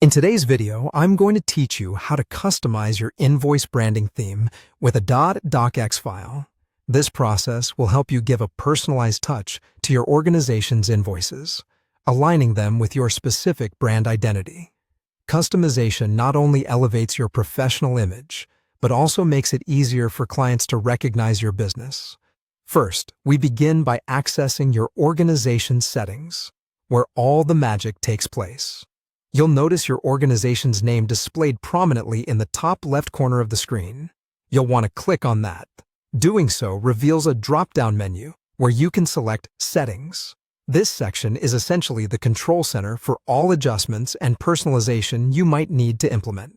In today's video, I'm going to teach you how to customize your invoice branding theme with a .docx file. This process will help you give a personalized touch to your organization's invoices, aligning them with your specific brand identity. Customization not only elevates your professional image, but also makes it easier for clients to recognize your business. First, we begin by accessing your organization's settings, where all the magic takes place. You'll notice your organization's name displayed prominently in the top left corner of the screen. You'll want to click on that. Doing so reveals a drop-down menu where you can select Settings. This section is essentially the control center for all adjustments and personalization you might need to implement.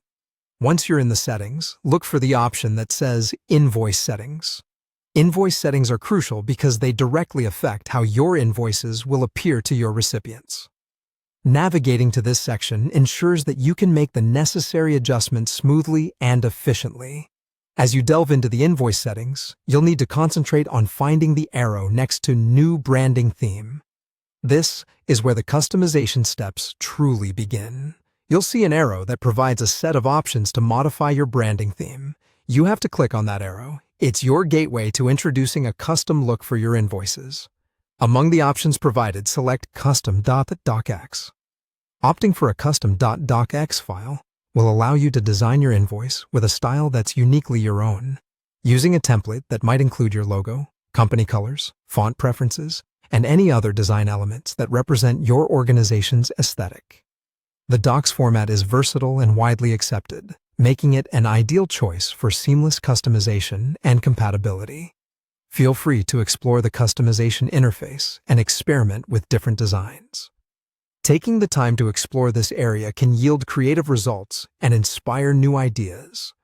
Once you're in the settings, look for the option that says Invoice Settings. Invoice settings are crucial because they directly affect how your invoices will appear to your recipients. Navigating to this section ensures that you can make the necessary adjustments smoothly and efficiently. As you delve into the invoice settings, you'll need to concentrate on finding the arrow next to New Branding Theme. This is where the customization steps truly begin. You'll see an arrow that provides a set of options to modify your branding theme. You have to click on that arrow. It's your gateway to introducing a custom look for your invoices. Among the options provided, select Custom.docx. Opting for a Custom.docx file will allow you to design your invoice with a style that's uniquely your own. Using a template that might include your logo, company colors, font preferences, and any other design elements that represent your organization's aesthetic. The docs format is versatile and widely accepted, making it an ideal choice for seamless customization and compatibility. Feel free to explore the customization interface and experiment with different designs. Taking the time to explore this area can yield creative results and inspire new ideas.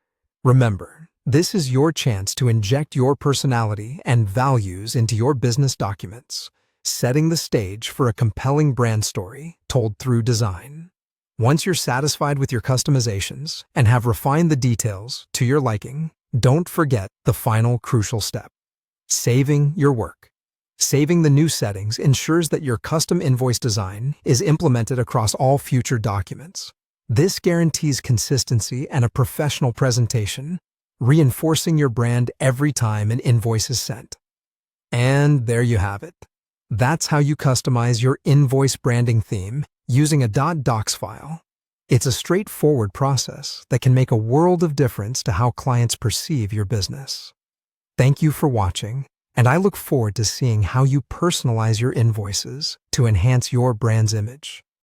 Remember, this is your chance to inject your personality and values into your business documents, setting the stage for a compelling brand story told through design. Once you're satisfied with your customizations and have refined the details to your liking, don't forget the final crucial step: saving your work. Saving the new settings ensures that your custom invoice design is implemented across all future documents. This guarantees consistency and a professional presentation, reinforcing your brand every time an invoice is sent. And there you have it. That's how you customize your invoice branding theme using a .docs file. It's a straightforward process that can make a world of difference to how clients perceive your business. Thank you for watching, and I look forward to seeing how you personalize your invoices to enhance your brand's image.